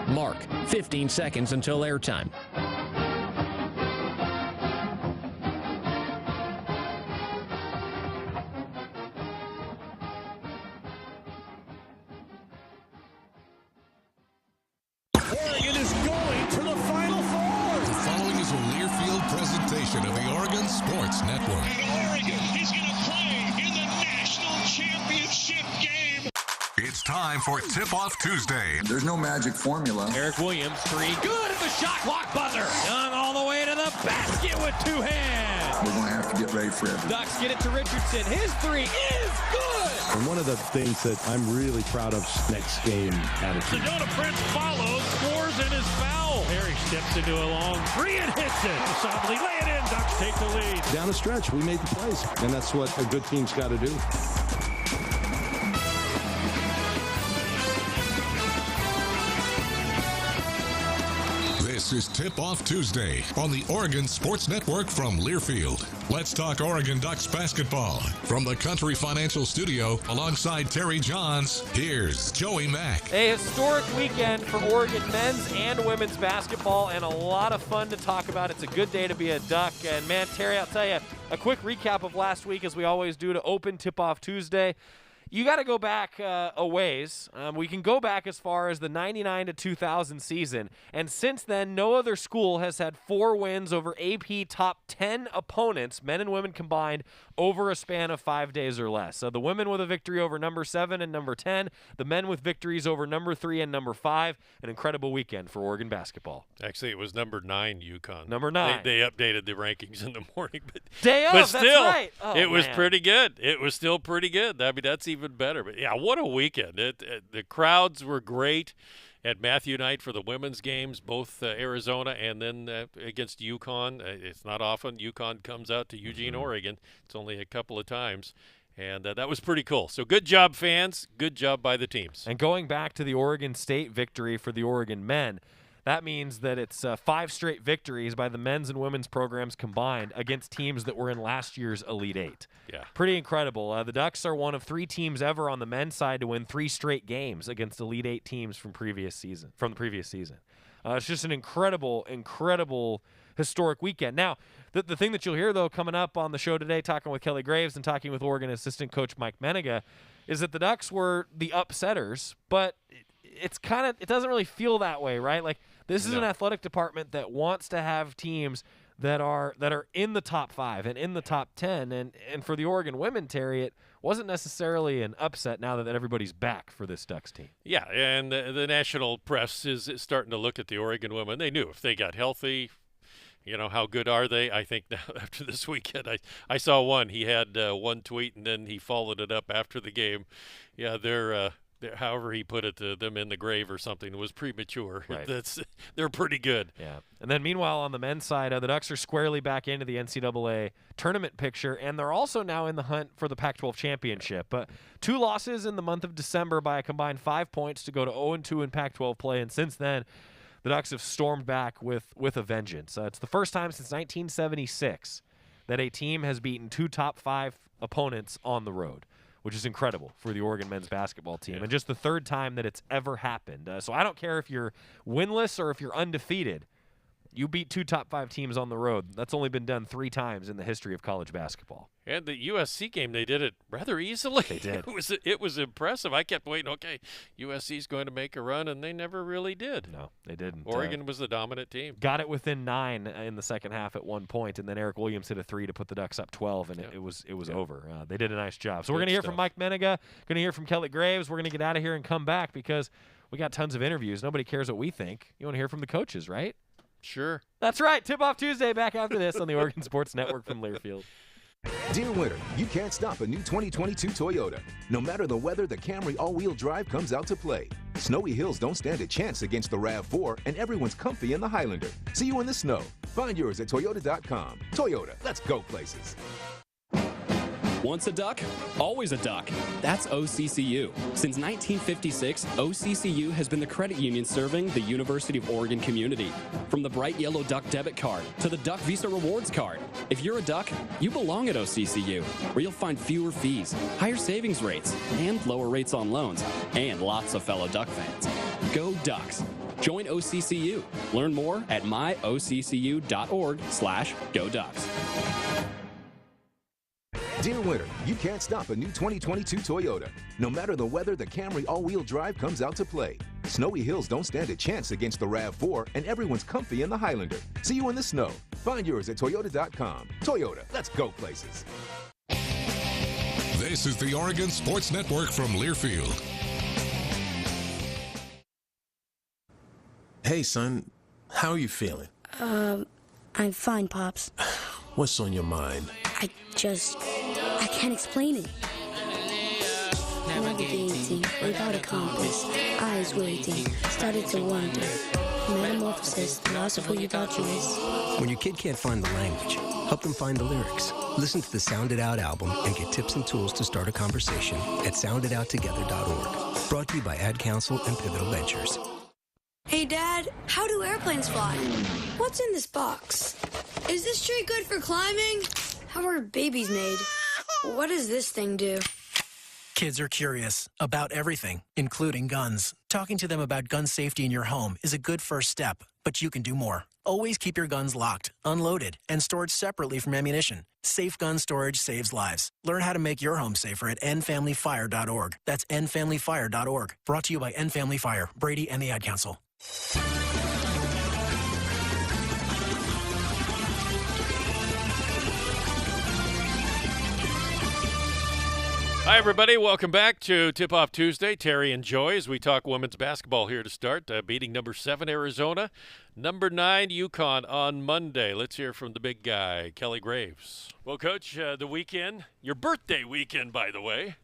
Mark, 15 seconds until airtime. Oregon is going to the Final Four. The following is a Learfield presentation of the Oregon Sports Network. And Oregon is going to play in the national championship game. It's time for Tip-Off Tuesday. There's no magic formula. Eric Williams, three, good at the shot clock buzzer. Young all the way to the basket with two hands. We're going to have to get ready for it. Ducks get it to Richardson. His three is good. And one of the things that I'm really proud of next game attitude. Sedona Prince follows, scores, and is fouled. Perry steps into a long three and hits it. Softly lay it in. Ducks take the lead. Down the stretch, we made the plays, and that's what a good team's got to do. This is Tip-Off Tuesday on the Oregon Sports Network from Learfield. Let's talk Oregon Ducks basketball. From the Country Financial Studio, alongside Terry Jonz, here's Joey Mack. A historic weekend for Oregon men's and women's basketball, and a lot of fun to talk about. It's a good day to be a Duck. And man, Terry, I'll tell you, a quick recap of last week, as we always do to open Tip-Off Tuesday. You got to go back a ways. We can go back as far as the 99 to 2000 season, and since then, no other school has had 4 wins over AP top 10 opponents, men and women combined, over a span of 5 days or less. So the women with a victory over number 7 and number 10, the men with victories over number 3 and number 5. An incredible weekend for Oregon basketball. Actually, it was number 9 UConn. Number 9. They updated the rankings in the morning, but day of. But still, that's right. Oh, it was man. pretty good. It was still pretty good. I mean, that's even better. But yeah, what a weekend! The crowds were great at Matthew Knight for the women's games, both Arizona and then against UConn. It's not often UConn comes out to Eugene, Oregon. It's only a couple of times. And that was pretty cool. So good job, fans. Good job by the teams. And going back to the Oregon State victory for the Oregon men, that means that it's 5 straight victories by the men's and women's programs combined against teams that were in last year's Elite Eight. Yeah. Pretty incredible. The Ducks are one of 3 teams ever on the men's side to win 3 straight games against Elite Eight teams from the previous season. It's just an incredible historic weekend. Now, the thing that you'll hear, though, coming up on the show today, talking with Kelly Graves and talking with Oregon assistant coach Mike Mennenga, is that the Ducks were the upsetters, but it doesn't really feel that way, right? Like, this is an athletic department that wants to have teams that are in the top 5 and in the top 10. And for the Oregon women, Terry, it wasn't necessarily an upset now that everybody's back for this Ducks team. Yeah, and the national press is starting to look at the Oregon women. They knew if they got healthy, how good are they? I think now after this weekend, I saw one. He had one tweet, and then he followed it up after the game. Yeah, they're however he put it, them in the grave or something, was premature. Right. They're pretty good. Yeah. And then meanwhile, on the men's side, the Ducks are squarely back into the NCAA tournament picture, and they're also now in the hunt for the Pac-12 championship. But 2 losses in the month of December by a combined 5 points to go to 0-2 in Pac-12 play, and since then, the Ducks have stormed back with a vengeance. It's the first time since 1976 that a team has beaten 2 top 5 opponents on the road, which is incredible for the Oregon men's basketball team, and just the 3rd time that it's ever happened. So I don't care if you're winless or if you're undefeated. You beat 2 top 5 teams on the road. That's only been done 3 times in the history of college basketball. And the USC game, they did it rather easily. They did. It was impressive. I kept waiting, okay, USC's going to make a run, and they never really did. No, they didn't. Oregon was the dominant team. Got it within 9 in the second half at one point, and then Eric Williams hit a 3 to put the Ducks up 12, and it was over. They did a nice job. So we're going to hear from Mike Mennenga, going to hear from Kelly Graves. We're going to get out of here and come back because we got tons of interviews. Nobody cares what we think. You want to hear from the coaches, right? Sure. That's right. Tip-Off Tuesday back after this on the Oregon Sports Network from Learfield. Dear winter, you can't stop a new 2022 Toyota. No matter the weather, the Camry all-wheel drive comes out to play. Snowy hills don't stand a chance against the RAV4, and everyone's comfy in the Highlander. See you in the snow. Find yours at Toyota.com. Toyota, let's go places. Once a Duck, always a Duck. That's OCCU. Since 1956, OCCU has been the credit union serving the University of Oregon community. From the bright yellow Duck debit card to the Duck Visa Rewards card. If you're a Duck, you belong at OCCU, where you'll find fewer fees, higher savings rates, and lower rates on loans, and lots of fellow Duck fans. Go Ducks. Join OCCU. Learn more at myoccu.org/Go Ducks. Dear winter, you can't stop a new 2022 Toyota. No matter the weather, the Camry all-wheel drive comes out to play. Snowy hills don't stand a chance against the RAV4, and everyone's comfy in the Highlander. See you in the snow. Find yours at Toyota.com. Toyota, let's go places. This is the Oregon Sports Network from Learfield. Hey, son. How are you feeling? I'm fine, Pops. What's on your mind? I can't explain it. Navigating without a compass, eyes waiting, started to wonder. Metamorphosis, the loss of who you thought you was. When your kid can't find the language, help them find the lyrics. Listen to the Sound It Out album and get tips and tools to start a conversation at sounditouttogether.org. Brought to you by Ad Council and Pivotal Ventures. Hey, Dad, how do airplanes fly? What's in this box? Is this tree good for climbing? How are babies made? What does this thing do? Kids are curious about everything, including guns. Talking to them about gun safety in your home is a good first step, but you can do more. Always keep your guns locked, unloaded, and stored separately from ammunition. Safe gun storage saves lives. Learn how to make your home safer at endfamilyfire.org. That's endfamilyfire.org. Brought to you by End Family Fire, Brady, and the Ad Council. Hi, everybody. Welcome back to Tip-Off Tuesday. Terry and Joy as we talk women's basketball here to start. Beating number 7, Arizona. Number 9, UConn on Monday. Let's hear from the big guy, Kelly Graves. Well, Coach, the weekend, your birthday weekend, by the way.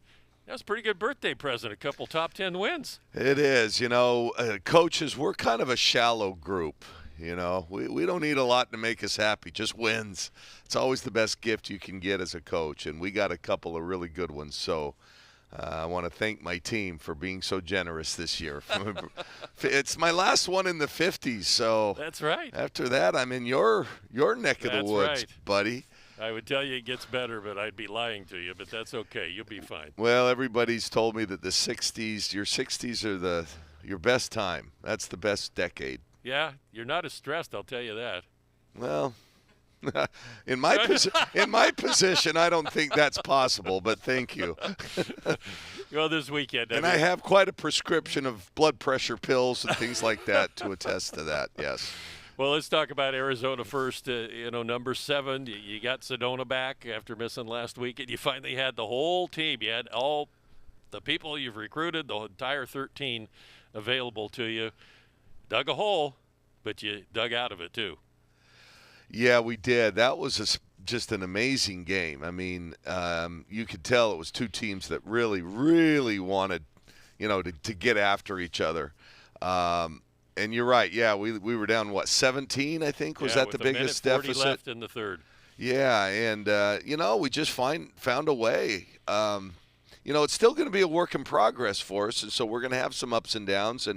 That's a pretty good birthday present, a couple top 10 wins. It is. You know, coaches, we're kind of a shallow group. You know, we don't need a lot to make us happy, just wins. It's always the best gift you can get as a coach, and we got a couple of really good ones. So I want to thank my team for being so generous this year. It's my last one in the 50s, so that's right. After that, I'm in your neck of the woods, right, buddy. I would tell you it gets better, but I'd be lying to you, but that's okay. You'll be fine. Well, everybody's told me that the 60s, your 60s are your best time. That's the best decade. Yeah, you're not as stressed, I'll tell you that. Well, in my position, I don't think that's possible, but thank you. Well, this weekend. And I have quite a prescription of blood pressure pills and things like that to attest to that, yes. Well, let's talk about Arizona first. Number 7, you got Sedona back after missing last week, and you finally had the whole team. You had all the people you've recruited, the entire 13 available to you. Dug a hole, but you dug out of it too. Yeah, we did. That was just an amazing game. I mean, you could tell it was two teams that really, really wanted, to get after each other. And you're right. Yeah, we were down, 17, I think? Was that the biggest deficit? 40 left in the third. Yeah, and, we just found a way. It's still going to be a work in progress for us, and so we're going to have some ups and downs.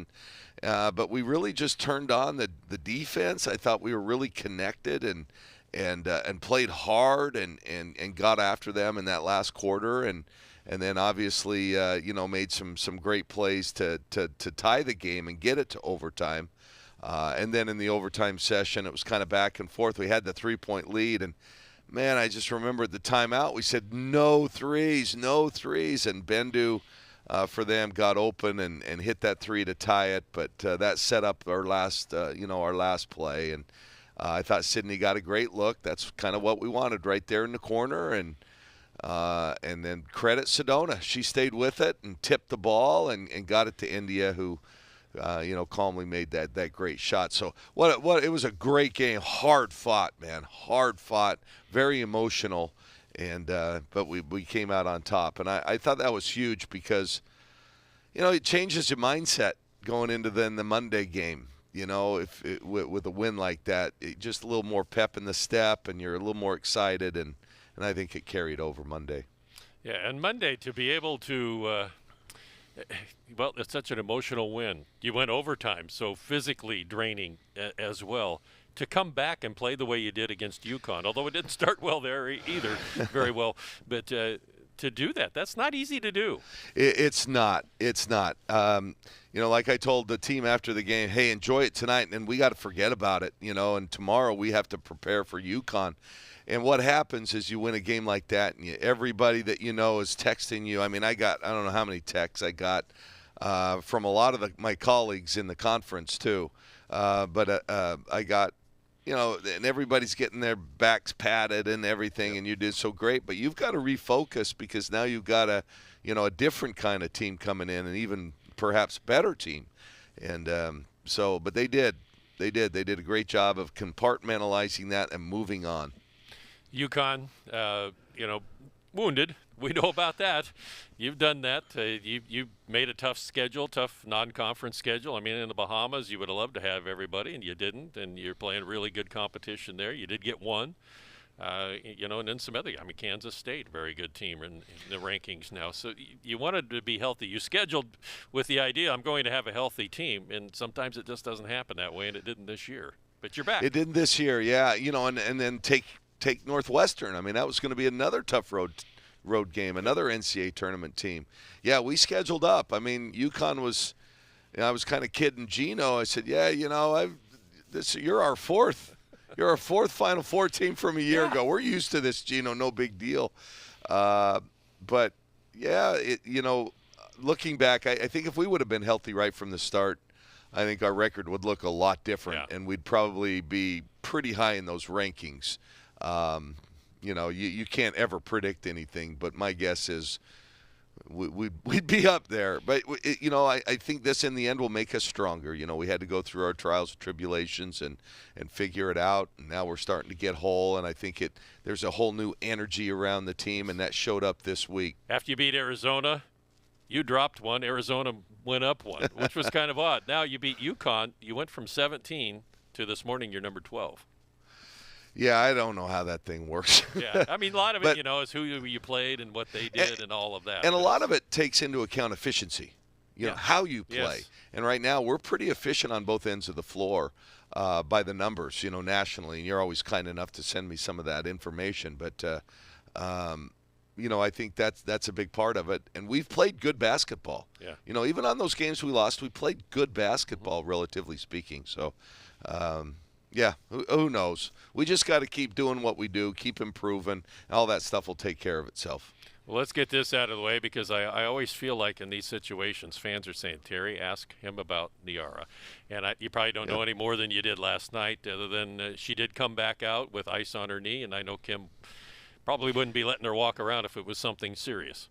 But we really just turned on the defense. I thought we were really connected and played hard and got after them in that last quarter. And then obviously, made some great plays to tie the game and get it to overtime. And then in the overtime session, it was kind of back and forth. We had the 3-point lead. And, man, I just remember at the timeout, we said, no threes. And Bendu, for them, got open and hit that 3 to tie it. But that set up our last play. And I thought Sydney got a great look. That's kind of what we wanted right there in the corner. And then credit Sedona. She stayed with it and tipped the ball and got it to India, who, calmly made that great shot. So it was a great game. Hard fought, man. Hard fought. Very emotional. And but we came out on top. And I thought that was huge because, it changes your mindset going into then the Monday game. With a win like that, just a little more pep in the step and you're a little more excited. And I think it carried over Monday. Yeah, and Monday to be able to it's such an emotional win. You went overtime, so physically draining as well. To come back and play the way you did against UConn, although it didn't start well there either, very well. But to do that. That's not easy to do. It's not. It's not. Like I told the team after the game, hey, enjoy it tonight, and we got to forget about it, and tomorrow we have to prepare for UConn. And what happens is you win a game like that, and everybody that you know is texting you. I mean, I don't know how many texts I got from a lot of my colleagues in the conference too. But I got, and everybody's getting their backs patted and everything, and you did so great. But you've got to refocus because now you've got a different kind of team coming in, and even perhaps better team. And but they did. They did a great job of compartmentalizing that and moving on. UConn, wounded. We know about that. You've done that. You made a tough schedule, tough non-conference schedule. I mean, in the Bahamas, you would have loved to have everybody, and you didn't. And you're playing really good competition there. You did get one. And then some other. I mean, Kansas State, very good team in the rankings now. So you wanted to be healthy. You scheduled with the idea, I'm going to have a healthy team, and sometimes it just doesn't happen that way, and it didn't this year. But you're back. It didn't this year, yeah. And then take Northwestern. I mean, that was going to be another tough road game, another NCAA tournament team. Yeah, we scheduled up. I mean, UConn was. I was kind of kidding Gino. I said, yeah, you're our fourth. You're our fourth Final Four team from a year ago. We're used to this, Gino. No big deal. But yeah, looking back, I think if we would have been healthy right from the start, I think our record would look a lot different, and we'd probably be pretty high in those rankings. You can't ever predict anything, but my guess is we'd be up there. But I think this in the end will make us stronger. We had to go through our trials and tribulations and figure it out, and now we're starting to get whole. And I think there's a whole new energy around the team, and that showed up this week. After you beat Arizona, you dropped one. Arizona went up one, which was kind of odd. Now you beat UConn. You went from 17 to this morning you're number 12. Yeah, I don't know how that thing works. Yeah, I mean, a lot of it, is who you played and what they did and all of that. And a lot of it takes into account efficiency, how you play. Yes. And right now we're pretty efficient on both ends of the floor by the numbers, nationally. And you're always kind enough to send me some of that information. But, I think that's a big part of it. And we've played good basketball. Yeah. Even on those games we lost, we played good basketball, relatively speaking. So, yeah, who knows? We just got to keep doing what we do, keep improving. All that stuff will take care of itself. Well, let's get this out of the way because I always feel like in these situations, fans are saying, Terry, ask him about Niara. And you probably don't know any more than you did last night, other than she did come back out with ice on her knee, and I know Kim probably wouldn't be letting her walk around if it was something serious.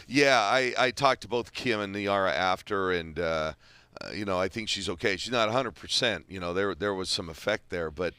Yeah, I talked to both Kim and Niara after, and I think she's okay. She's not 100%. There was some effect there, but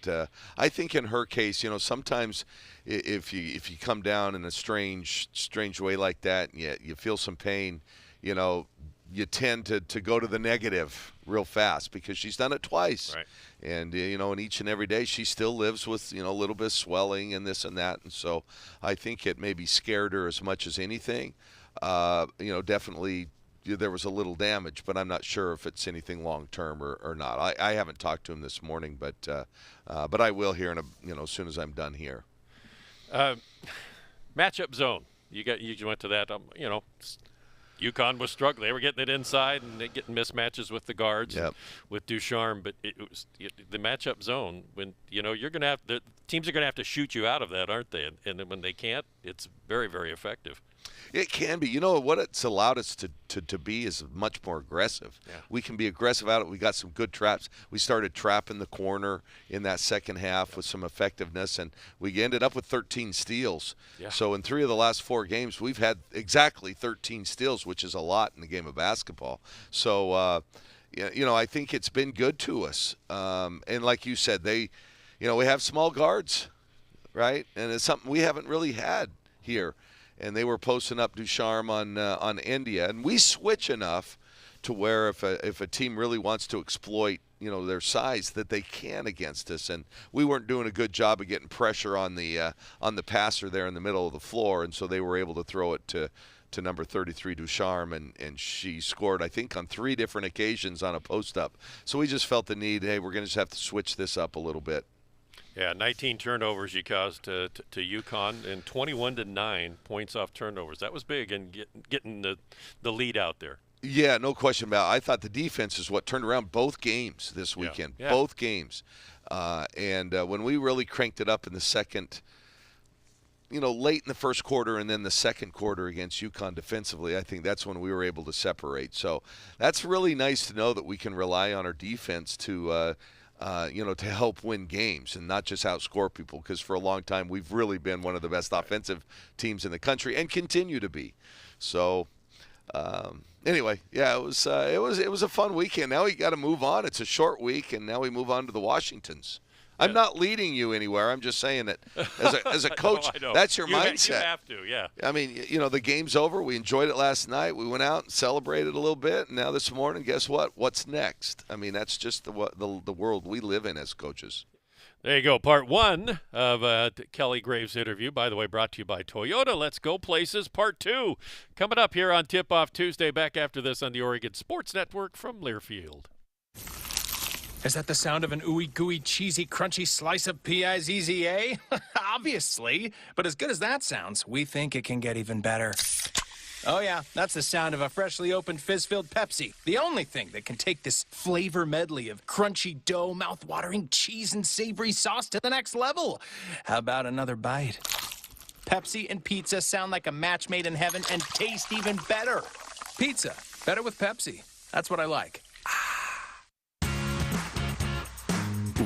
I think in her case, sometimes if you come down in a strange way like that, and you feel some pain, you tend to go to the negative real fast because she's done it twice. Right. And, and each and every day she still lives with, a little bit of swelling and this and that. And so I think it maybe scared her as much as anything. Definitely there was a little damage, but I'm not sure if it's anything long-term or not. I haven't talked to him this morning, but I will here as soon as I'm done here. Matchup zone. You went to that, UConn was struggling. They were getting it inside and getting mismatches with the guards, with Ducharme. But it was the matchup zone when you're going to have the teams are going to have to shoot you out of that, aren't they? And when they can't, it's very, very effective. It can be. What it's allowed us to be is much more aggressive. Yeah. We can be aggressive at it. We got some good traps. We started trapping the corner in that second half with some effectiveness, and we ended up with 13 steals. Yeah. So in 3 of the last 4 games, we've had exactly 13 steals, which is a lot in the game of basketball. So, I think it's been good to us. And like you said, we have small guards, right? And it's something we haven't really had here. And they were posting up Ducharme on India, and we switch enough to where if a team really wants to exploit their size, that they can against us. And we weren't doing a good job of getting pressure on the passer there in the middle of the floor, and so they were able to throw it to number 33 Ducharme, and she scored I think on 3 different occasions on a post up. So we just felt the need. Hey, we're going to just have to switch this up a little bit. Yeah, 19 turnovers you caused to UConn, and 21-9 points off turnovers. That was big, and getting the lead out there. Yeah, no question about it. I thought the defense is what turned around both games this weekend. Yeah. Both games. And when we really cranked it up in the second, late in the first quarter and then the second quarter against UConn defensively, I think that's when we were able to separate. So that's really nice to know that we can rely on our defense to help win games and not just outscore people, because for a long time we've really been one of the best offensive teams in the country and continue to be. So anyway, yeah, it was a fun weekend. Now we got to move on. It's a short week, and now we move on to the Washingtons. I'm not leading you anywhere. I'm just saying that as a coach, I know. that's your mindset. You have to, yeah. I mean, the game's over. We enjoyed it last night. We went out and celebrated a little bit, and now this morning, guess what? What's next? I mean, that's just the world we live in as coaches. There you go. Part 1 of Kelly Graves' interview, by the way, brought to you by Toyota. Let's go places. Part 2 coming up here on Tip-Off Tuesday. Back after this on the Oregon Sports Network from Learfield. Is that the sound of an ooey gooey cheesy crunchy slice of P-I-Z-Z-A? Obviously. But as good as that sounds, we think it can get even better. Oh yeah, that's the sound of a freshly opened fizz-filled Pepsi. The only thing that can take this flavor medley of crunchy dough, mouth-watering cheese, and savory sauce to the next level. How about another bite? Pepsi and pizza sound like a match made in heaven and taste even better. Pizza, better with Pepsi. That's what I like.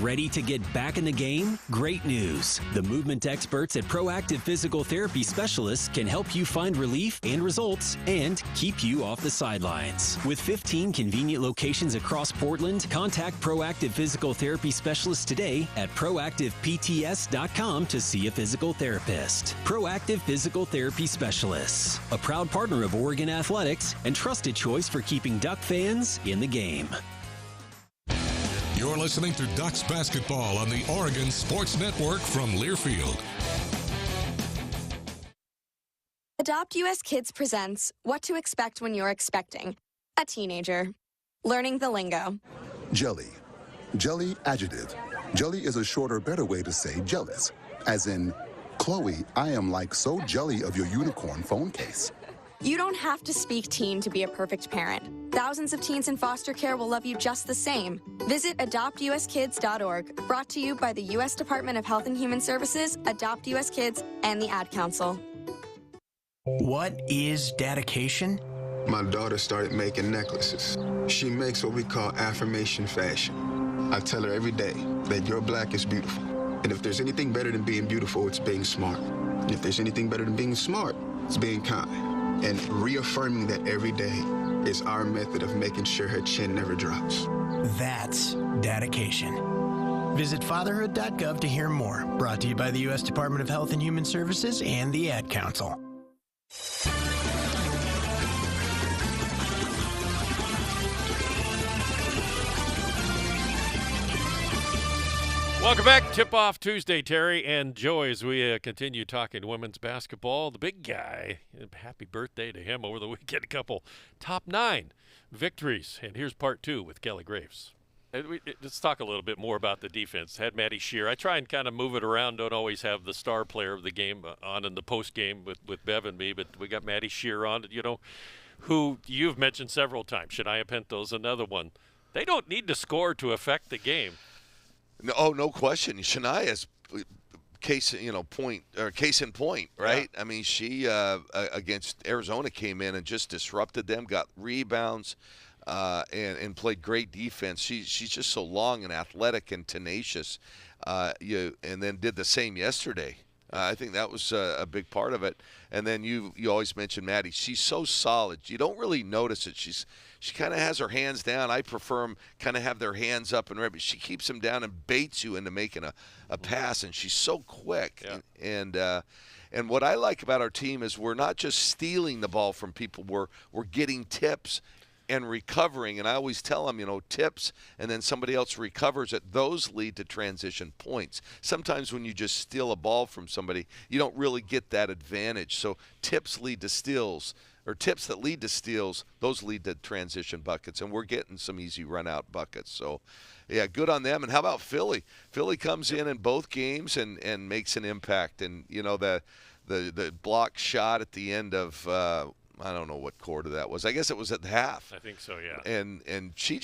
Ready to get back in the game? Great news. The movement experts at Proactive Physical Therapy Specialists can help you find relief and results and keep you off the sidelines. With 15 convenient locations across Portland, contact Proactive Physical Therapy Specialists today at proactivepts.com to see a physical therapist. Proactive Physical Therapy Specialists, a proud partner of Oregon Athletics and trusted choice for keeping Duck fans in the game. You're listening to Ducks basketball on the Oregon Sports Network from Learfield. Adopt US Kids presents What to Expect When You're Expecting a Teenager. Learning the lingo. Jelly. Jelly adjective. Jelly is a shorter, better way to say jealous. As in, Chloe, I am like so jelly of your unicorn phone case. You don't have to speak teen to be a perfect parent. Thousands of teens in foster care will love you just the same. Visit adoptuskids.org, brought to you by the U.S. Department of Health and Human Services, Adopt U.S. Kids, and the Ad Council. What is dedication? My daughter started making necklaces. She makes what we call affirmation fashion. I tell her every day that your black is beautiful. And if there's anything better than being beautiful, it's being smart. And if there's anything better than being smart, it's being kind. And reaffirming that every day is our method of making sure her chin never drops. That's dedication. Visit fatherhood.gov to hear more. Brought to you by the U.S. Department of Health and Human Services and the Ad Council. Welcome back. Tip-Off Tuesday, Terry and Joy, as we continue talking women's basketball. The big guy, happy birthday to him over the weekend. A couple top 9 victories. And here's part 2 with Kelly Graves. Let's talk a little bit more about the defense. Had Maddie Shear. I try and kind of move it around. Don't always have the star player of the game on in the post game with Bev and me, but we got Maddie Shear on, who you've mentioned several times. Shania Pinto's another one. They don't need to score to affect the game. No question. Shania's case in point, right? Yeah. I mean, she against Arizona came in and just disrupted them, got rebounds, and played great defense. She's just so long and athletic and tenacious. And then did the same yesterday. I think that was a big part of it. And then you always mention Maddie. She's so solid. You don't really notice it. She kind of has her hands down. I prefer them kind of have their hands up and ready. But she keeps them down and baits you into making a pass. And she's so quick. Yeah. And what I like about our team is we're not just stealing the ball from people. We're getting tips and recovering. And I always tell them, tips and then somebody else recovers it. Those lead to transition points. Sometimes when you just steal a ball from somebody, you don't really get that advantage. So tips lead to steals, or tips that lead to steals, those lead to transition buckets, and we're getting some easy run-out buckets. So, yeah, good on them. And how about Philly? Philly comes in both games and makes an impact. And, you know, the block shot at the end of I don't know what quarter that was. I guess it was at the half. I think so, yeah. And she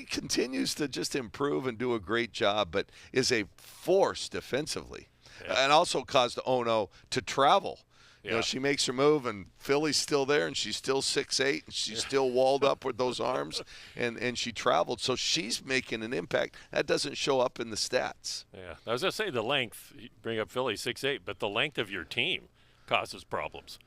continues to just improve and do a great job, but is a force defensively. Yeah. And also caused Ono to travel. Yeah. You know, she makes her move, and Philly's still there, and she's still 6'8", and she's still walled up with those arms, and she traveled. So she's making an impact. That doesn't show up in the stats. Yeah, I was going to say the length. You bring up Philly 6'8", but the length of your team causes problems.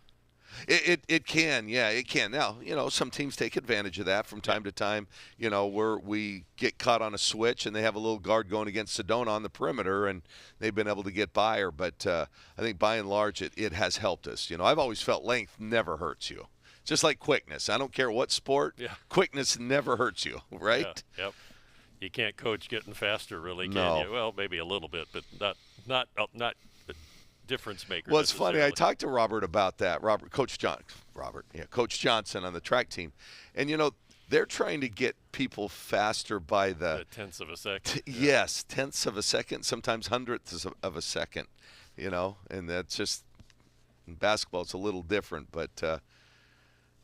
It can, yeah, it can. Now, you know, some teams take advantage of that from time to time. You know, where we get caught on a switch and they have a little guard going against Sedona on the perimeter, and they've been able to get by her. But I think by and large it has helped us. You know, I've always felt length never hurts you. Just like quickness. I don't care what sport, quickness never hurts you, right? Yeah, yep. You can't coach getting faster, really, can you? Well, maybe a little bit, but not difference maker. Well, it's funny. I talked to Robert about that. Coach Johnson on the track team, and you know they're trying to get people faster by the tenths of a second. Yes, tenths of a second, sometimes hundredths of a second. You know, and that's just in basketball. It's a little different, but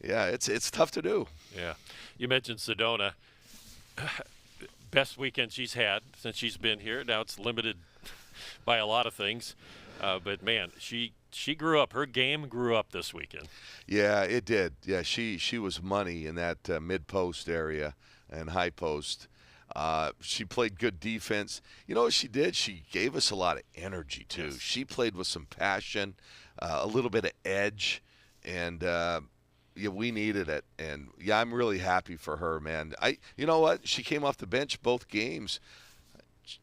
yeah, it's tough to do. Yeah, you mentioned Sedona. Best weekend she's had since she's been here. Now it's limited by a lot of things. But, man, she grew up. Her game grew up this weekend. Yeah, it did. Yeah, she was money in that mid-post area and high post. She played good defense. You know what she did? She gave us a lot of energy, too. Yes. She played with some passion, a little bit of edge, and we needed it. And, yeah, I'm really happy for her, man. You know what? She came off the bench both games.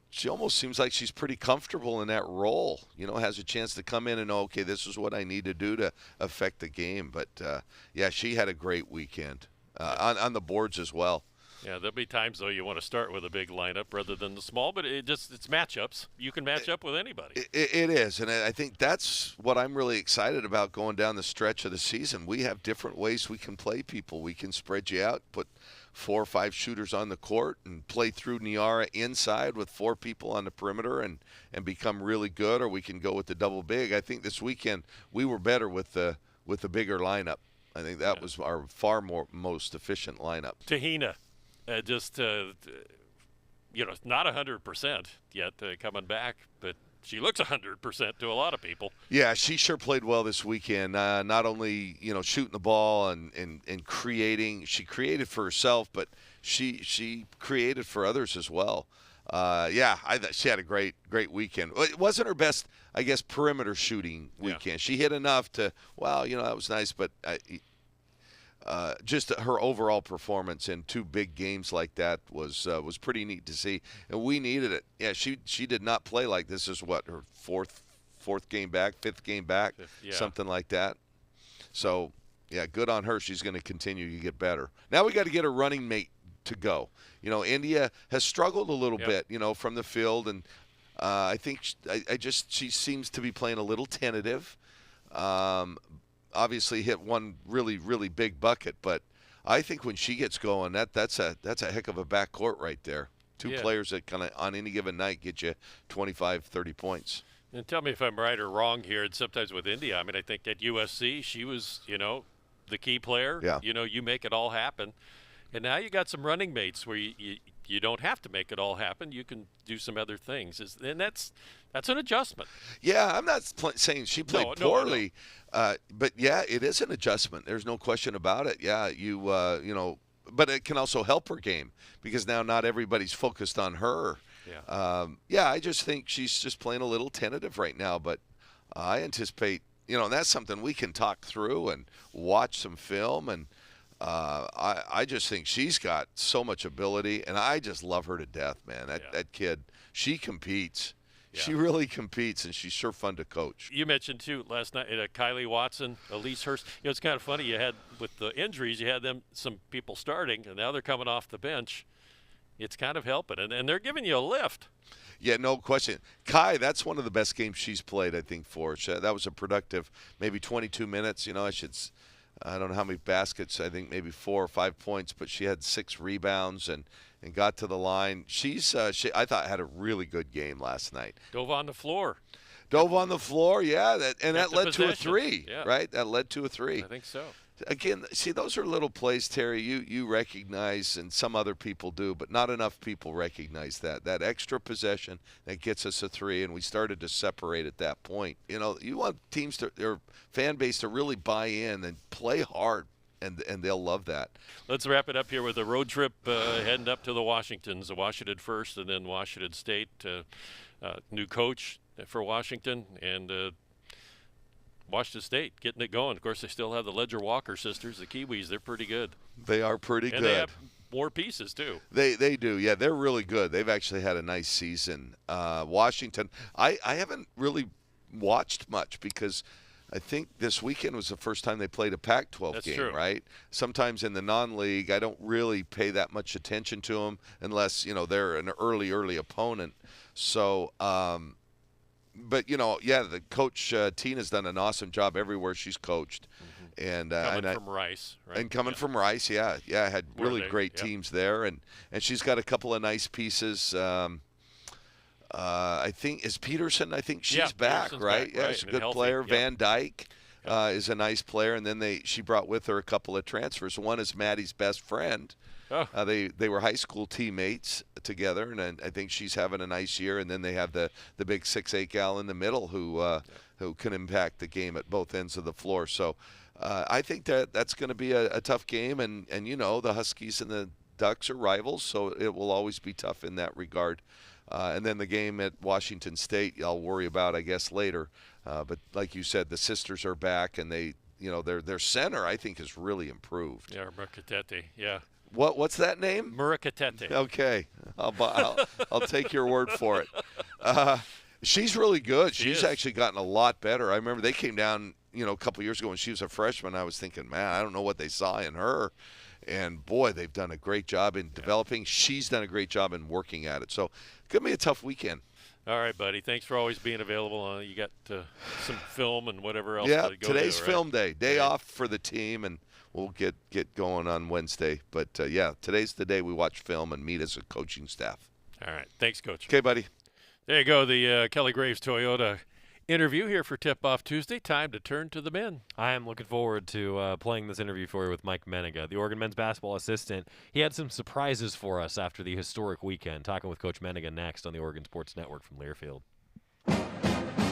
She almost seems like she's pretty comfortable in that role. You know, has a chance to come in and know, okay, this is what I need to do to affect the game. But, yeah, she had a great weekend on the boards as well. Yeah, there'll be times, though, you want to start with a big lineup rather than the small, but it's matchups. You can match up with anybody. It is, and I think that's what I'm really excited about going down the stretch of the season. We have different ways we can play people. We can spread you out, put 4 or 5 shooters on the court and play through Niara inside with 4 people on the perimeter and become really good, or we can go with the double big. I think this weekend we were better with the bigger lineup. I think that was our most efficient lineup. Tahina, not 100% yet coming back, but she looks 100% to a lot of people. Yeah, she sure played well this weekend. Not only shooting the ball and creating. She created for herself, but she created for others as well. Yeah, I thought she had a great weekend. It wasn't her best, I guess, perimeter shooting weekend. Yeah. She hit enough to, that was nice, but just her overall performance in 2 big games like that was pretty neat to see, and we needed it. Yeah, she did not play like this. Is what, her fourth game back, 5th game back, something like that. So yeah, good on her. She's going to continue to get better. Now we got to get a running mate to go. You know, India has struggled a little bit, from the field, and I think she seems to be playing a little tentative. Obviously hit one really, really big bucket, but I think when she gets going, that's a heck of a backcourt right there. 2 players that kind of on any given night get you 25, 30 points. And tell me if I'm right or wrong here. And sometimes with India, I mean, I think at USC she was, the key player. Yeah. You make it all happen. And now you got some running mates where you don't have to make it all happen. You can do some other things, and that's an adjustment. Yeah, I'm not saying she played poorly, but yeah, it is an adjustment. There's no question about it. Yeah, but it can also help her game because now not everybody's focused on her. Yeah. I just think she's just playing a little tentative right now, but I anticipate, and that's something we can talk through and watch some film, and I just think she's got so much ability, and I just love her to death, man. That kid, she competes. Yeah. She really competes, and she's sure fun to coach. You mentioned, too, last night, Kylie Watson, Elise Hurst. It's kind of funny. You had, with the injuries, you had some people starting, and now they're coming off the bench. It's kind of helping, and they're giving you a lift. Yeah, no question. Kai, that's one of the best games she's played, I think, for us. That was a productive, maybe 22 minutes. I don't know how many baskets, I think maybe 4 or 5 points, but she had 6 rebounds and got to the line. She I thought had a really good game last night. Dove on the floor, yeah, that led to a 3, yeah. right? That led to a 3. I think so. Again, see, those are little plays, Terry, you recognize, and some other people do, but not enough people recognize that extra possession that gets us a 3, and we started to separate at that point. You know, you want teams or fan base to really buy in and play hard, and they'll love that. Let's wrap it up here with a road trip heading up to the Washingtons, Washington first, and then Washington State. New coach for Washington, and Washington State getting it going. Of course, they still have the Ledger Walker sisters, the Kiwis. They're pretty good. They are pretty good. And they have more pieces, too. They do. Yeah, they're really good. They've actually had a nice season. Washington, I haven't really watched much because I think this weekend was the first time they played a Pac-12 game, true. right? Sometimes in the non-league, I don't really pay that much attention to them unless, they're an early opponent. So, but, the coach, Tina's done an awesome job everywhere she's coached. And coming from Rice, right? And coming from Rice, yeah, had really great teams there. And she's got a couple of nice pieces. I think, is Peterson, I think she's back, right? Yeah, she's a good player. Yep. Van Dyke is a nice player. And then she brought with her a couple of transfers. One is Maddie's best friend. Oh. They were high school teammates together, and I think she's having a nice year. And then they have the big 6'8" gal in the middle who can impact the game at both ends of the floor. So I think that's going to be a tough game. And the Huskies and the Ducks are rivals, so it will always be tough in that regard. And then the game at Washington State, I'll worry about, I guess, later. But like you said, the sisters are back, and their center, I think, has really improved. Yeah, Murakatete, yeah. What's that name? Murakatete. Okay, I'll take your word for it. She's really good. She's actually gotten a lot better. I remember they came down, a couple years ago when she was a freshman. I was thinking, man, I don't know what they saw in her. And, boy, they've done a great job in developing. She's done a great job in working at it. So it's going to be a tough weekend. All right, buddy. Thanks for always being available. You got some film and whatever else to go today's to, right? film day off for the team, and we'll get going on Wednesday. But, today's the day we watch film and meet as a coaching staff. All right. Thanks, Coach. Okay, buddy. There you go, the Kelly Graves Toyota interview here for Tip-Off Tuesday. Time to turn to the men. I am looking forward to playing this interview for you with Mike Mennenga, the Oregon men's basketball assistant. He had some surprises for us after the historic weekend. Talking with Coach Mennenga next on the Oregon Sports Network from Learfield.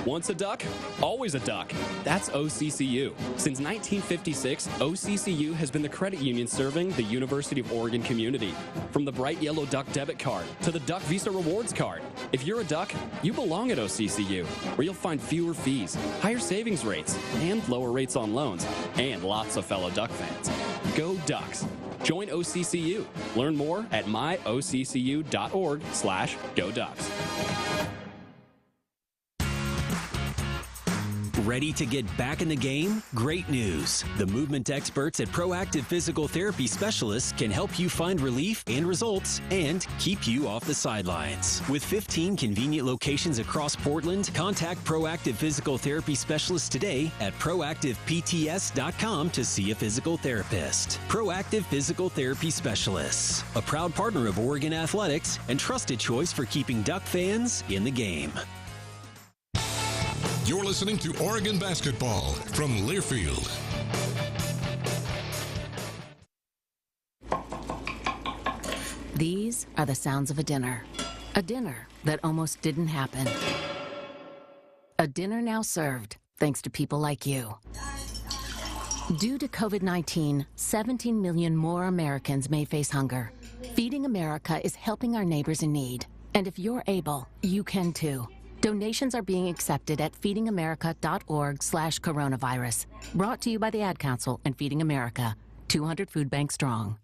Once a duck, always a duck. That's OCCU. Since 1956, OCCU has been the credit union serving the University of Oregon community. From the bright yellow Duck debit card to the Duck Visa Rewards card. If you're a Duck, you belong at OCCU, where you'll find fewer fees, higher savings rates, and lower rates on loans, and lots of fellow Duck fans. Go Ducks. Join OCCU. Learn more at myoccu.org/Go Ducks. Ready to get back in the game? Great news. The movement experts at Proactive Physical Therapy Specialists can help you find relief and results and keep you off the sidelines. With 15 convenient locations across Portland, contact Proactive Physical Therapy Specialists today at proactivepts.com to see a physical therapist. Proactive Physical Therapy Specialists, a proud partner of Oregon Athletics and trusted choice for keeping Duck fans in the game. You're listening to Oregon Basketball from Learfield. These are the sounds of a dinner. A dinner that almost didn't happen. A dinner now served, thanks to people like you. Due to COVID-19, 17 million more Americans may face hunger. Feeding America is helping our neighbors in need. And if you're able, you can too. Donations are being accepted at feedingamerica.org/coronavirus. Brought to you by the Ad Council and Feeding America, 200 food banks strong.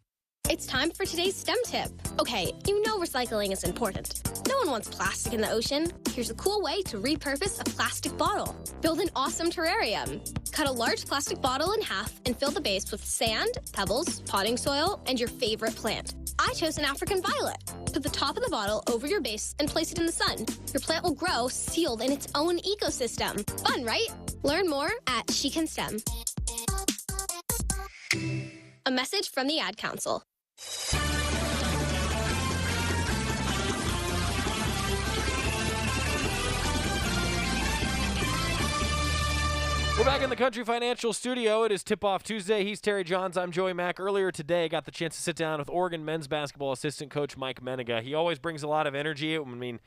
It's time for today's STEM tip. Okay, you know recycling is important. No one wants plastic in the ocean. Here's a cool way to repurpose a plastic bottle. Build an awesome terrarium. Cut a large plastic bottle in half and fill the base with sand, pebbles, potting soil, and your favorite plant. I chose an African violet. Put the top of the bottle over your base and place it in the sun. Your plant will grow sealed in its own ecosystem. Fun, right? Learn more at She Can STEM. A message from the Ad Council. We're back in the Country Financial Studio. It is Tip-Off Tuesday. He's Terry Jonz. I'm Joey Mack. Earlier today, I got the chance to sit down with Oregon men's basketball assistant coach Mike Mennenga. He always brings a lot of energy. I mean,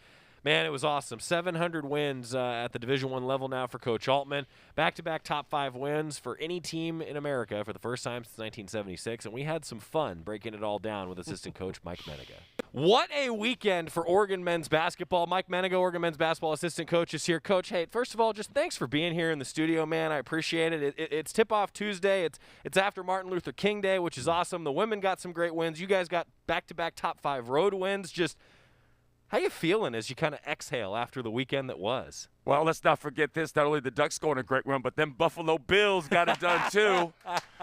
man, it was awesome. 700 wins at the Division I level now for Coach Altman. Back-to-back top 5 wins for any team in America for the first time since 1976. And we had some fun breaking it all down with assistant coach Mike Mennenga. What a weekend for Oregon men's basketball. Mike Mennenga, Oregon men's basketball assistant coach, is here. Coach, hey, first of all, just thanks for being here in the studio, man. I appreciate it. It's Tip-Off Tuesday. It's after Martin Luther King Day, which is awesome. The women got some great wins. You guys got back-to-back top 5 road wins. Just how you feeling as you kind of exhale after the weekend that was? Well, let's not forget this. Not only the Ducks going a great run, but them Buffalo Bills got it done too.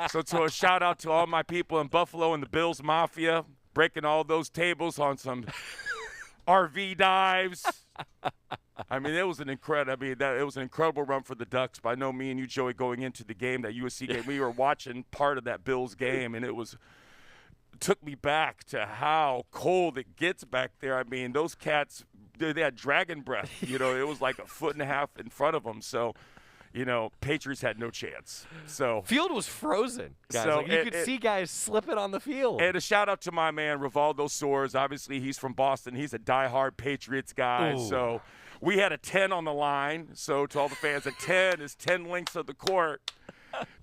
So to a shout-out to all my people in Buffalo and the Bills Mafia, breaking all those tables on some RV dives. I mean, it was an incredible run for the Ducks. But I know me and you, Joey, going into the game, that USC game, we were watching part of that Bills game, and it took me back to how cold it gets back there. I mean, those cats, they had dragon breath. You know, it was like a foot and a half in front of them. So, you know, Patriots had no chance. So field was frozen, guys. So like you could see guys slipping on the field. And a shout out to my man Rivaldo Soares. Obviously, he's from Boston. He's a diehard Patriots guy. Ooh. So we had a 10 on the line. So to all the fans, a 10 is 10 lengths of the court.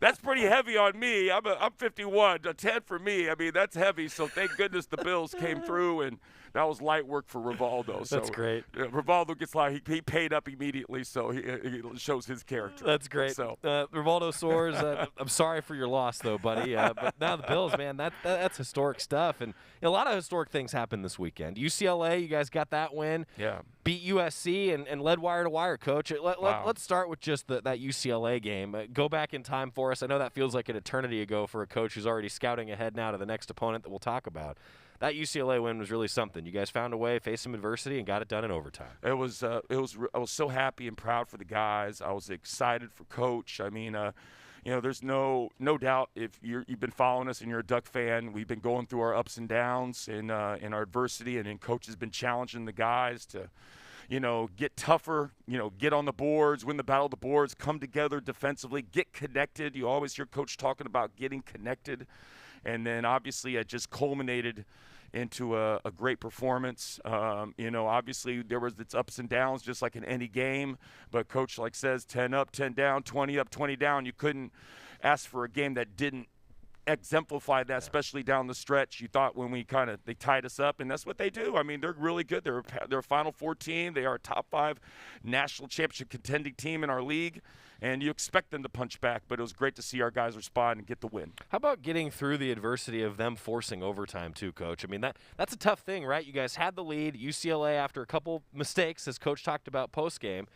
That's pretty heavy on me. I'm 51. A 10 for me. I mean, that's heavy. So thank goodness the Bills came through, and that was light work for Rivaldo. So that's great. Rivaldo gets he paid up immediately, so he shows his character. That's great. So Rivaldo Soares, I'm sorry for your loss, though, buddy. But now the Bills, man, that's historic stuff. And a lot of historic things happened this weekend. UCLA, you guys got that win. Yeah. Beat USC and led wire to wire, Coach. Let's start with just that UCLA game. Go back in time for us. I know that feels like an eternity ago for a coach who's already scouting ahead now to the next opponent that we'll talk about. That UCLA win was really something. You guys found a way, faced some adversity, and got it done in overtime. I was so happy and proud for the guys. I was excited for Coach. I mean, you know, there's no doubt if you've been following us and you're a Duck fan, we've been going through our ups and downs in our adversity, and then Coach has been challenging the guys to, you know, get tougher, you know, get on the boards, win the battle of the boards, come together defensively, get connected. You always hear Coach talking about getting connected. And then obviously it just culminated into a great performance. You know, obviously there was its ups and downs just like in any game, but Coach says 10 up, 10 down, 20 up, 20 down. You couldn't ask for a game that didn't exemplify that, especially down the stretch. You thought when they tied us up, and that's what they do. I mean, they're really good. They're a Final Four team. They are a top 5 national championship contending team in our league, and you expect them to punch back, but it was great to see our guys respond and get the win. How about getting through the adversity of them forcing overtime too, Coach? I mean, that's a tough thing, right? You guys had the lead. UCLA, after a couple mistakes, as Coach talked about post-game,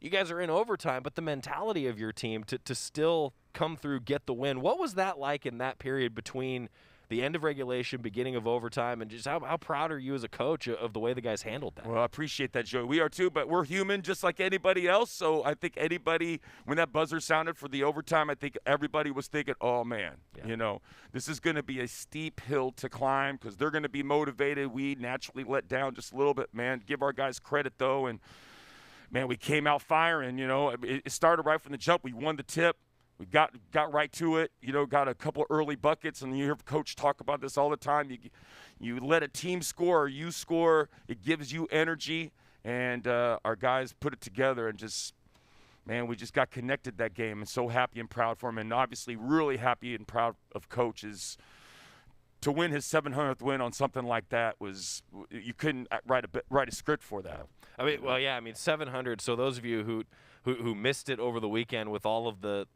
you guys are in overtime, but the mentality of your team to still come through, get the win. What was that like in that period between the end of regulation, beginning of overtime, and just how proud are you as a coach of the way the guys handled that? Well, I appreciate that, Joey. We are too, but we're human just like anybody else. So I think when that buzzer sounded for the overtime, I think everybody was thinking, oh, man, you know, this is going to be a steep hill to climb because they're going to be motivated. We naturally let down just a little bit, man. Give our guys credit, though, and, man, we came out firing, you know. It started right from the jump. We won the tip. We got right to it, you know, got a couple early buckets, and you hear Coach talk about this all the time. You let a team score or you score, it gives you energy, and our guys put it together and just, man, we just got connected that game and so happy and proud for him, and obviously really happy and proud of Coach to win his 700th win on something like that was you couldn't write a script for that. I mean, well, yeah, I mean 700. So those of you who missed it over the weekend with all of the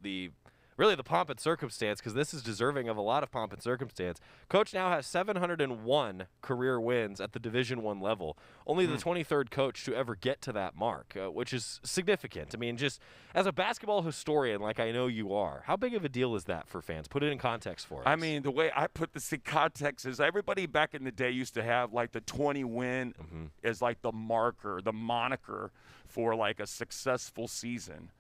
really the pomp and circumstance, because this is deserving of a lot of pomp and circumstance. Coach now has 701 career wins at the Division I level. Only the 23rd coach to ever get to that mark, which is significant. I mean, just as a basketball historian, like I know you are, how big of a deal is that for fans? Put it in context for us. I mean, the way I put this in context is everybody back in the day used to have like the 20 win as like the marker, the moniker for like a successful season.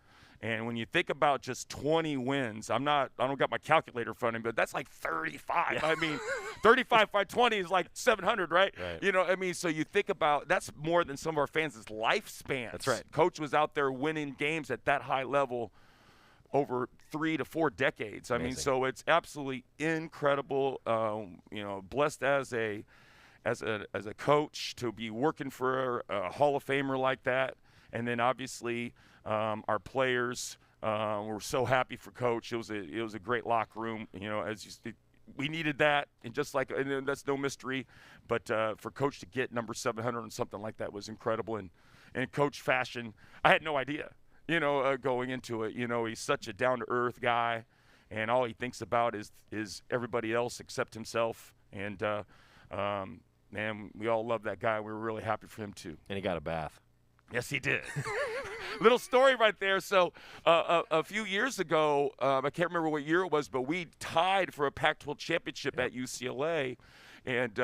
And when you think about just 20 wins, I don't got my calculator in front of me, but that's like 35. Yeah. I mean, 35 by 20 is like 700, right? Right. You know, I mean, so you think about that's more than some of our fans' lifespans. That's right. Coach was out there winning games at that high level over 3 to 4 decades. I mean, so it's absolutely incredible. Blessed as a coach to be working for a Hall of Famer like that, and then obviously our players were so happy for Coach. It was a great locker room. You know, we needed that, and that's no mystery. But for Coach to get number 700 and something like that was incredible. And in Coach fashion, I had no idea. You know, going into it, you know, he's such a down-to-earth guy, and all he thinks about is everybody else except himself. And man, we all love that guy. We were really happy for him too. And he got a bath. Yes, he did. Little story right there. So a few years ago, I can't remember what year it was, but we tied for a Pac-12 championship at UCLA, and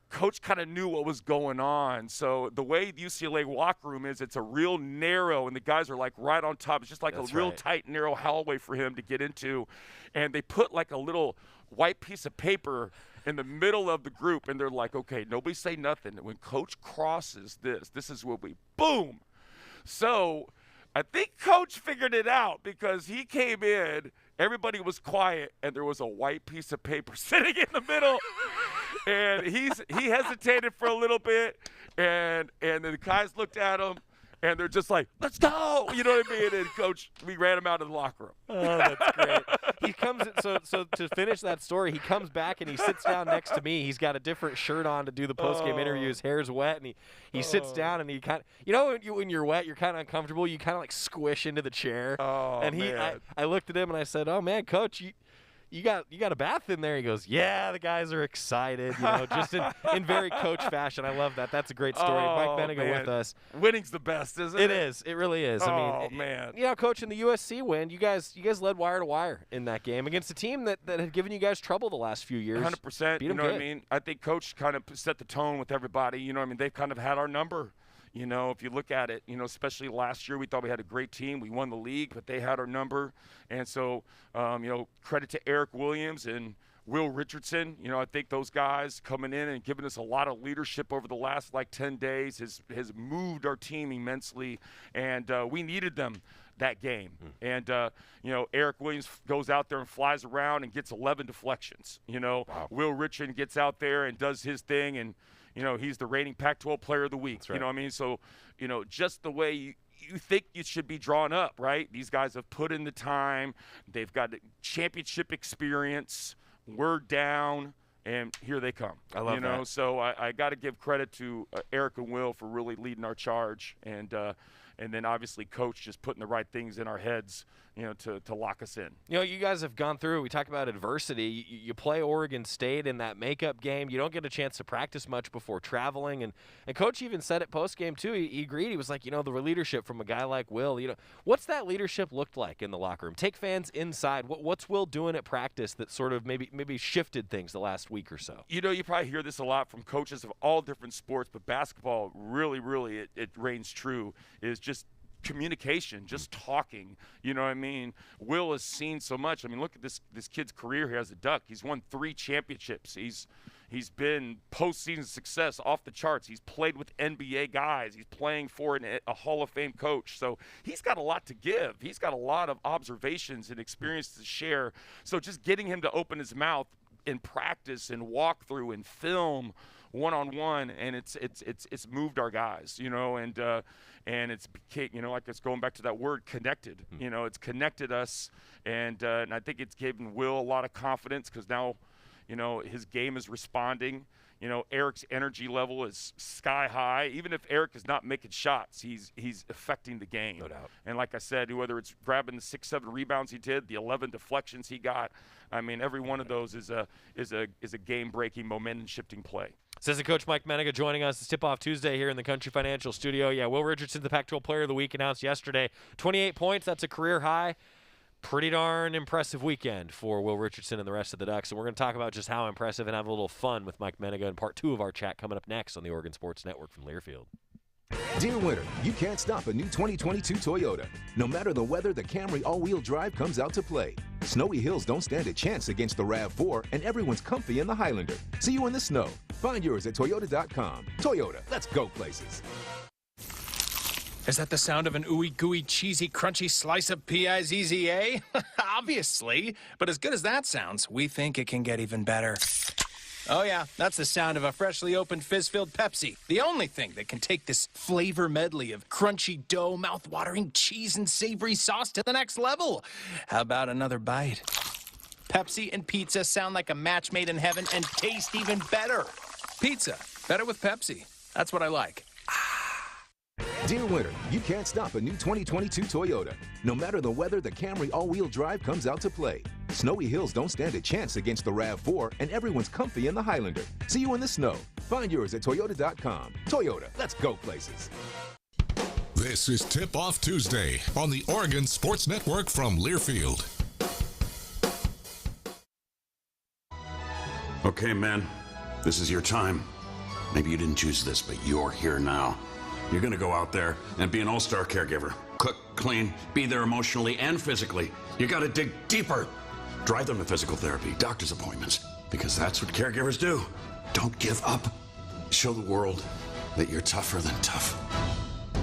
Coach kind of knew what was going on. So the way the UCLA locker room is, it's a real narrow, and the guys are like right on top. It's just like That's a real right. tight, narrow hallway for him to get into. And they put like a little white piece of paper in the middle of the group, and they're like, okay, nobody say nothing. When Coach crosses this is what we, boom. So I think Coach figured it out because he came in, everybody was quiet, and there was a white piece of paper sitting in the middle. And he hesitated for a little bit, and then the guys looked at him, and they're just like, let's go. You know what I mean? And Coach, we ran him out of the locker room. Oh, that's great. He comes in, so to finish that story, he comes back and he sits down next to me. He's got a different shirt on to do the post-game interview. His hair's wet, and he sits down, and he kind of, you know, when you're wet, you're kind of uncomfortable. You kind of like squish into the chair. Oh, and man. I looked at him and I said, "Oh man, Coach, you got a bath in there?" He goes, "Yeah, the guys are excited." You know, just in very Coach fashion. I love that. That's a great story. Mike Mennenga with us. Winning's the best, isn't it? It is. It really is. I mean, man. You know, Coach, in the USC win, you guys led wire to wire in that game against a team that had given you guys trouble the last few years. 100%. Beat You them know good. what I mean? I think Coach kind of set the tone with everybody. You know what I mean? They've kind of had our number. You know, if you look at it, you know, especially last year, we thought we had a great team. We won the league, but they had our number. And so, you know, credit to Eric Williams and Will Richardson. You know, I think those guys coming in and giving us a lot of leadership over the last, 10 days has moved our team immensely. And we needed them that game. And, you know, Eric Williams goes out there and flies around and gets 11 deflections. You know, Will Richardson gets out there and does his thing, and you know, he's the reigning Pac-12 Player of the Week. Right. You know what I mean? So, you know, just the way you think you should be drawn up, right? These guys have put in the time. They've got championship experience. We're down, and here they come. I love that. So I got to give credit to Eric and Will for really leading our charge, and then obviously Coach just putting the right things in our heads, you know, to lock us in. You know, you guys have gone through, we talk about adversity. You play Oregon State in that makeup game. You don't get a chance to practice much before traveling. And Coach even said it post-game, too. He agreed. He was like, you know, the leadership from a guy like Will. You know, what's that leadership looked like in the locker room? Take fans inside. What's Will doing at practice that sort of maybe shifted things the last week or so? You know, you probably hear this a lot from coaches of all different sports, but basketball really, it reigns true, is just communication, just talking. You know what I mean? Will has seen so much. I mean, look at this kid's career here as a Duck. He's won 3 championships. He's been postseason success off the charts. He's played with NBA guys. He's playing for a Hall of Fame coach. So he's got a lot to give. He's got a lot of observations and experience to share. So just getting him to open his mouth in practice and walk through and film one-on-one, and it's moved our guys, you know, and it's, you know, like it's going back to that word connected. You know, it's connected us, and I think it's given Will a lot of confidence because now, you know, his game is responding. You know, Eric's energy level is sky high. Even if Eric is not making shots, he's affecting the game. No doubt. And like I said, whether it's grabbing the 6-7 rebounds he did, the 11 deflections he got, I mean, every one of those is a game-breaking, momentum-shifting play. Assistant Coach Mike Mennenga joining us. It's Tip-Off Tuesday here in the Country Financial Studio. Yeah, Will Richardson, the Pac-12 Player of the Week, announced yesterday. 28 points. That's a career high. Pretty darn impressive weekend for Will Richardson and the rest of the Ducks. And we're going to talk about just how impressive and have a little fun with Mike Mennenga in part 2 of our chat coming up next on the Oregon Sports Network from Learfield. Dear winter, you can't stop a new 2022 Toyota. No matter the weather, the Camry all-wheel drive comes out to play. Snowy hills don't stand a chance against the RAV4, and everyone's comfy in the Highlander. See you in the snow. Find yours at Toyota.com. Toyota, let's go places. Is that the sound of an ooey gooey cheesy crunchy slice of P-I-Z-Z-A? Obviously. But as good as that sounds, we think it can get even better. Oh yeah, that's the sound of a freshly opened fizz-filled Pepsi. The only thing that can take this flavor medley of crunchy dough, mouth-watering cheese, and savory sauce to the next level. How about another bite? Pepsi and pizza sound like a match made in heaven and taste even better. Pizza, better with Pepsi. That's what I like. Dear winter, you can't stop a new 2022 Toyota. No matter the weather, the Camry all-wheel drive comes out to play. Snowy hills don't stand a chance against the RAV4, and everyone's comfy in the Highlander. See you in the snow. Find yours at Toyota.com. Toyota, let's go places. This is Tip Off Tuesday on the Oregon Sports Network from Learfield. Okay, men, this is your time. Maybe you didn't choose this, but you're here now. You're going to go out there and be an all-star caregiver. Cook, clean, be there emotionally and physically. You got to dig deeper. Drive them to physical therapy, doctor's appointments, because that's what caregivers do. Don't give up. Show the world that you're tougher than tough.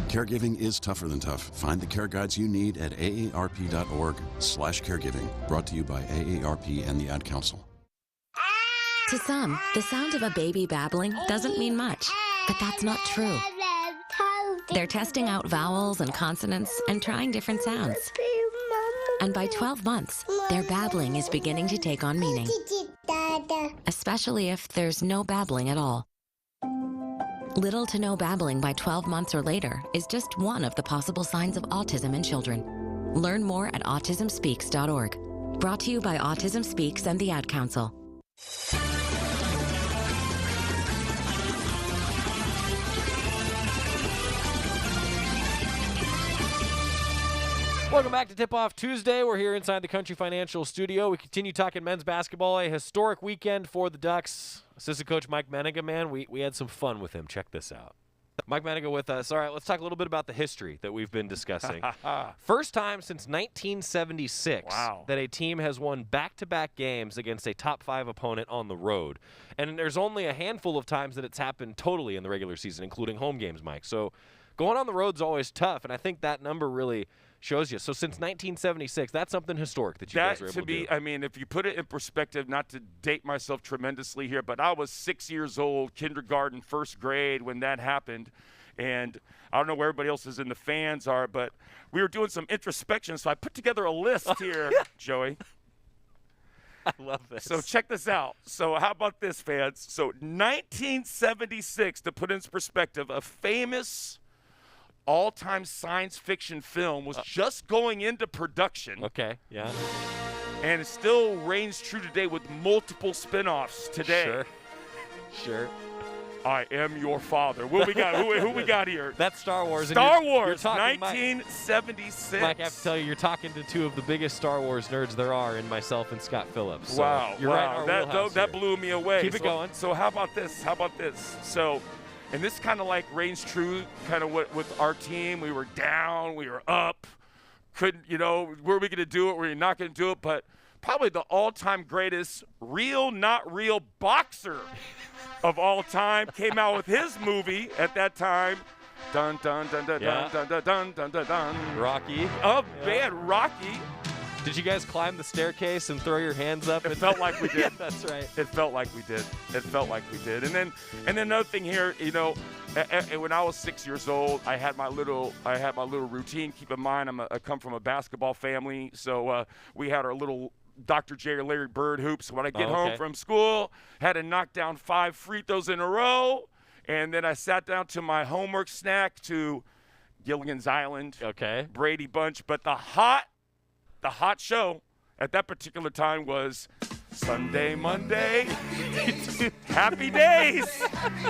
Caregiving is tougher than tough. Find the care guides you need at aarp.org/caregiving. Brought to you by AARP and the Ad Council. To some, the sound of a baby babbling doesn't mean much, but that's not true. They're testing out vowels and consonants and trying different sounds. And by 12 months, their babbling is beginning to take on meaning, especially if there's no babbling at all. Little to no babbling by 12 months or later is just one of the possible signs of autism in children. Learn more at autismspeaks.org. Brought to you by Autism Speaks and the Ad Council. Welcome back to Tip Off Tuesday. We're here inside the Country Financial Studio. We continue talking men's basketball. A historic weekend for the Ducks. Assistant coach Mike Mennenga, man, we had some fun with him. Check this out. Mike Mennenga with us. All right, let's talk a little bit about the history that we've been discussing. First time since 1976 that a team has won back-to-back games against a top-5 opponent on the road. And there's only a handful of times that it's happened totally in the regular season, including home games, Mike. So going on the road is always tough, and I think that number really shows you. So since 1976, that's something historic that you guys were able to do. I mean, if you put it in perspective, not to date myself tremendously here, but I was 6 years old, kindergarten, first grade when that happened. And I don't know where everybody else is in the fans are, but we were doing some introspection, so I put together a list here, Joey. I love this. So check this out. So how about this, fans? So 1976, to put in perspective, a famous all-time science fiction film was just going into production. Okay, yeah. And it still reigns true today with multiple spin-offs today. Sure. I am your father. What we got? who we got here? That's Star Wars. Star Wars, you're talking, 1976. Mike, I have to tell you, you're talking to two of the biggest Star Wars nerds there are in myself and Scott Phillips. So wow. You're right in our wheelhouse that here. blew me away. Keep it going. So how about this? So, and this kind of like reigns true kind of with our team. We were down, we were up. Couldn't, were we going to do it? Were we not going to do it? But probably the all-time greatest real, not real boxer of all time came out with his movie at that time. Dun, dun, dun, dun, Yeah. dun, dun, dun, dun, dun, dun. Rocky. Oh, man, Rocky. Did you guys climb the staircase and throw your hands up? It felt like we did. Yeah, that's right. It felt like we did. And then another thing here, when I was 6 years old, I had my little routine. Keep in mind, I come from a basketball family, so we had our little Dr. J or Larry Bird hoops. When I get home from school, had to knock down 5 free throws in a row, and then I sat down to my homework snack to Gilligan's Island, Brady Bunch. But the hot show at that particular time was Sunday, Monday, Happy Days.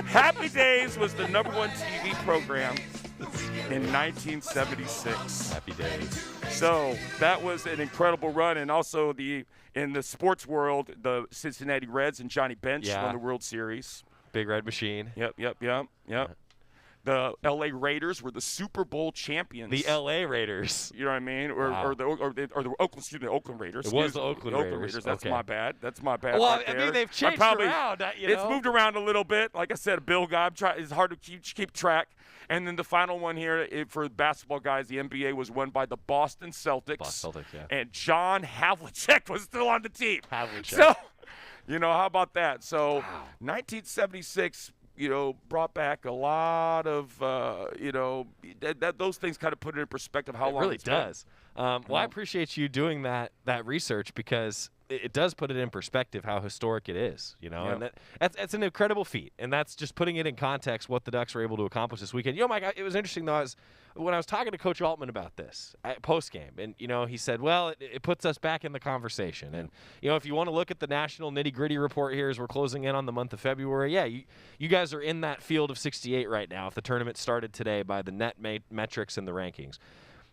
Happy Days was the #1 TV program in 1976. Happy Days. So that was an incredible run, and also in the sports world, the Cincinnati Reds and Johnny Bench won the World Series. Big Red Machine. Yep. the L.A. Raiders were the Super Bowl champions. The L.A. Raiders. You know what I mean? Or the Oakland Raiders. It was the Oakland Raiders. That's okay. my bad. That's my bad. Well, right I there. mean, they've changed around. It's moved around a little bit. Like I said, Bill guy, it's hard to keep track. And then the final one here for basketball guys, the NBA was won by the Boston Celtics. And John Havlicek was still on the team. So, how about that? So, 1976, brought back a lot of, those things kind of put it in perspective how long it really it's been. does. Well, I appreciate you doing that research because it does put it in perspective how historic it is, and that's an incredible feat, and that's just putting it in context what the Ducks were able to accomplish this weekend. Mike, it was interesting though. When I was talking to Coach Altman about this post game, and he said, well, it puts us back in the conversation, and if you want to look at the national nitty-gritty report here as we're closing in on the month of February, you guys are in that field of 68 right now if the tournament started today by the net metrics and the rankings.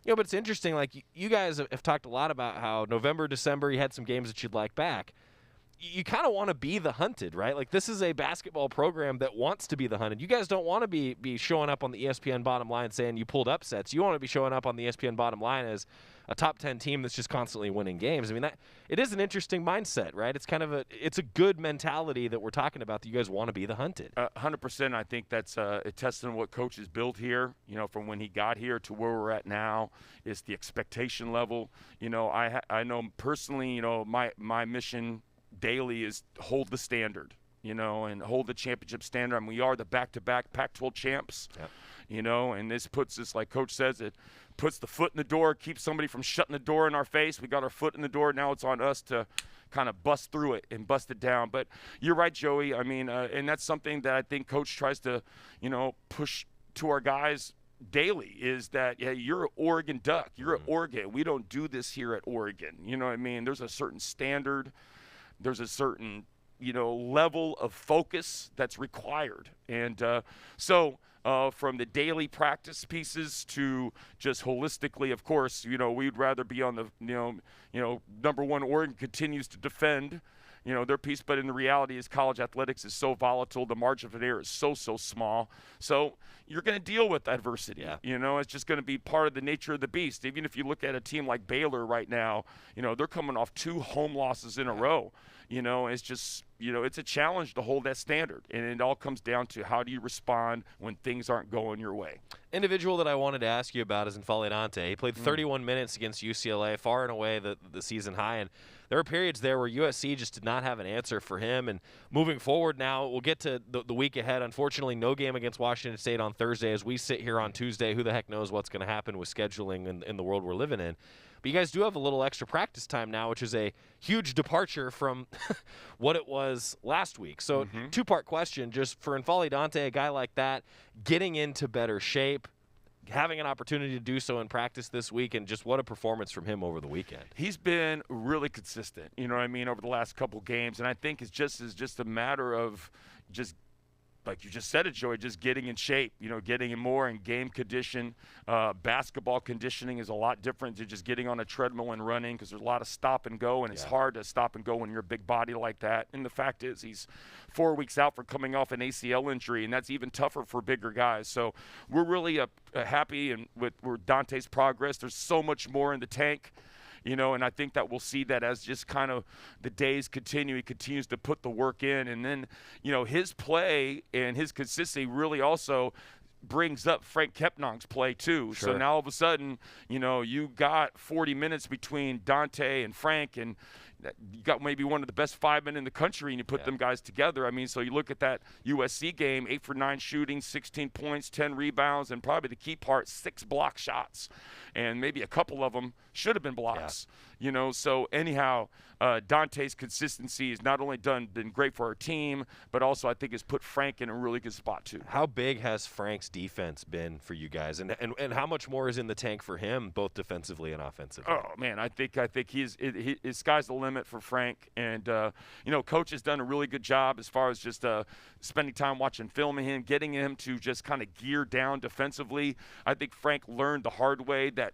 But it's interesting, like, you guys have talked a lot about how November, December, you had some games that you'd like back. You kind of want to be the hunted, right? Like, this is a basketball program that wants to be the hunted. You guys don't want to be showing up on the ESPN bottom line saying you pulled upsets. You want to be showing up on the ESPN bottom line as a top 10 team that's just constantly winning games. I mean, it is an interesting mindset, right? It's kind of it's a good mentality that we're talking about, that you guys want to be the hunted. 100%. I think that's a testament to what Coach has built here, from when he got here to where we're at now. Is the expectation level. I know personally, my mission daily is hold the standard, and hold the championship standard. I mean, we are the back-to-back Pac-12 champs, and this puts us, like Coach says, it puts the foot in the door, keeps somebody from shutting the door in our face. We got our foot in the door. Now it's on us to kind of bust through it and bust it down. But you're right, Joey. I mean, and that's something that I think Coach tries to, push to our guys daily, is that you're an Oregon Duck. You're at Oregon. We don't do this here at Oregon. You know what I mean? There's a certain standard. There's a certain, level of focus that's required. And so from the daily practice pieces to just holistically, of course, we'd rather be on the, number one, Oregon continues to defend, their piece. But in the reality is college athletics is so volatile. The margin of error is so small. So you're going to deal with adversity. Yeah. It's just going to be part of the nature of the beast. Even if you look at a team like Baylor right now, they're coming off 2 home losses in a row. It's just, it's a challenge to hold that standard. And it all comes down to how do you respond when things aren't going your way. Individual that I wanted to ask you about is N'Faly Dante. He played 31 minutes against UCLA, far and away the season high. And there were periods there where USC just did not have an answer for him. And moving forward now, we'll get to the week ahead. Unfortunately, no game against Washington State on Thursday. As we sit here on Tuesday, who the heck knows what's going to happen with scheduling in the world we're living in. But you guys do have a little extra practice time now, which is a huge departure from what it was last week. So two-part question, just for N'Faly Dante, a guy like that, getting into better shape, having an opportunity to do so in practice this week, and just what a performance from him over the weekend. He's been really consistent, over the last couple games. And I think it's just a matter of just, like you just said it, Joey, just getting in shape, getting in more in game condition. Basketball conditioning is a lot different than just getting on a treadmill and running, because there's a lot of stop and go, and it's hard to stop and go when you're a big body like that. And the fact is he's 4 weeks out for coming off an ACL injury, and that's even tougher for bigger guys. So we're really happy with Dante's progress. There's so much more in the tank. And I think that we'll see that as just kind of the days continue. He continues to put the work in. And then, his play and his consistency really also brings up Frank Kepnong's play too. Sure. So now all of a sudden, you got 40 minutes between Dante and Frank, and you got maybe one of the best 5 men in the country, and you put them guys together. I mean, so you look at that USC game, 8 for 9 shooting, 16 points, 10 rebounds, and probably the key part, 6 block shots. And maybe a couple of them should have been blocks. So anyhow, Dante's consistency has not only been great for our team, but also I think has put Frank in a really good spot too. How big has Frank's defense been for you guys, and how much more is in the tank for him, both defensively and offensively? Oh man, I think his sky's the limit for Frank, and Coach has done a really good job as far as just spending time watching film of him, getting him to just kind of gear down defensively. I think Frank learned the hard way that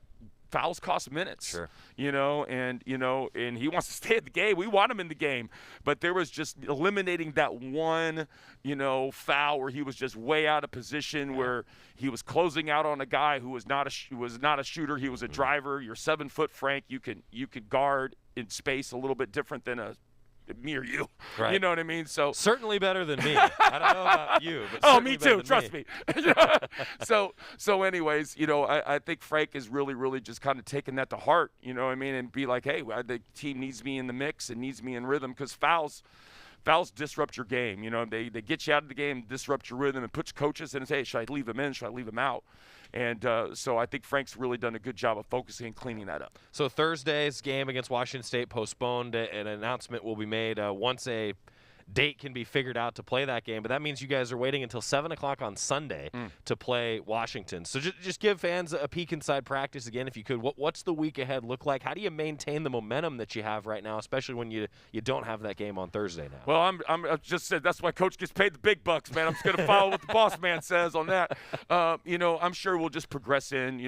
fouls cost minutes. Sure. And he wants to stay at the game. We want him in the game. But there was just eliminating that one, foul where he was just way out of position, where he was closing out on a guy who was not a shooter. He was a driver. You're 7 foot, Frank. You could guard in space a little bit different than me or you. Right. You know what I mean? So certainly better than me. I don't know about you, but me too. Trust me. So anyways, I think Frank is really, really just kind of taking that to heart. You know what I mean? And be like, hey, the team needs me in the mix and needs me in rhythm, because fouls disrupt your game. They get you out of the game, disrupt your rhythm, and put coaches in and say, hey, should I leave him in? Should I leave him out? And so I think Frank's really done a good job of focusing and cleaning that up. So Thursday's game against Washington State postponed. An announcement will be made once a date can be figured out to play that game. But that means you guys are waiting until 7 o'clock on Sunday to play Washington. So just give fans a peek inside practice again, if you could. What's the week ahead look like? How do you maintain the momentum that you have right now, especially when you don't have that game on Thursday now? Well, I'm just said that's why Coach gets paid the big bucks, man. I'm just going to follow what the boss man says on that. I'm sure we'll just progress in.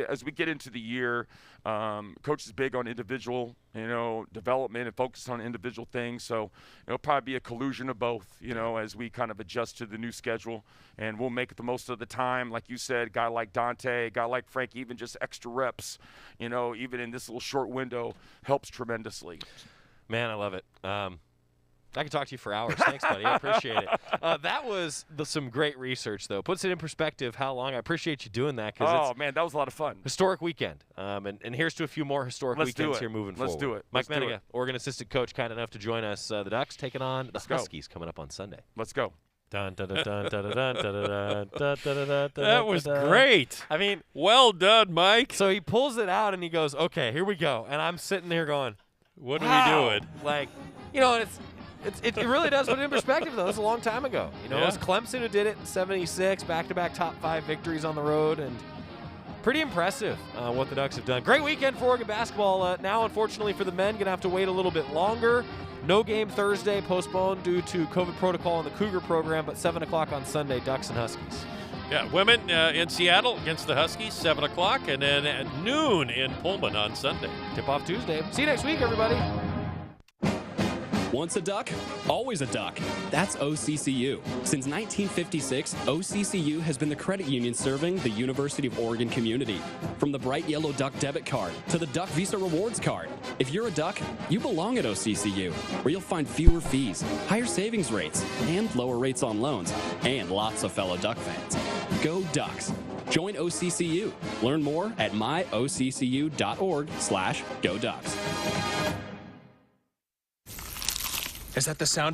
As we get into the year, Coach is big on individual, development and focus on individual things. So it'll probably be a collusion of both, as we kind of adjust to the new schedule. And we'll make it the most of the time. Like you said, a guy like Dante, a guy like Frank, even just extra reps, even in this little short window helps tremendously. Man, I love it. I could talk to you for hours. Thanks, buddy. I appreciate it. That was some great research, though. Puts it in perspective how long. I appreciate you doing that. Oh, man, that was a lot of fun. Historic weekend. And here's to a few more historic weekends here moving forward. Let's do it. Mike Mennenga, Oregon assistant coach, kind enough to join us. The Ducks taking on the Huskies coming up on Sunday. Let's go. That was great. I mean, well done, Mike. So he pulls it out and he goes, okay, here we go. And I'm sitting there going, what are we doing? Like, it really does put it in perspective, though. It was a long time ago. It was Clemson who did it in '76, back-to-back top 5 victories on the road, and pretty impressive what the Ducks have done. Great weekend for Oregon basketball. Now, unfortunately for the men, going to have to wait a little bit longer. No game Thursday, postponed due to COVID protocol in the Cougar program, but 7 o'clock on Sunday, Ducks and Huskies. Yeah, women in Seattle against the Huskies, 7 o'clock, and then at noon in Pullman on Sunday. Tip-off Tuesday. See you next week, everybody. Once a Duck, always a Duck. That's OCCU. Since 1956, OCCU has been the credit union serving the University of Oregon community. From the bright yellow Duck debit card to the Duck Visa Rewards card. If you're a Duck, you belong at OCCU, where you'll find fewer fees, higher savings rates, and lower rates on loans, and lots of fellow Duck fans. Go Ducks. Join OCCU. Learn more at myoccu.org/GoDucks. Is that the sound of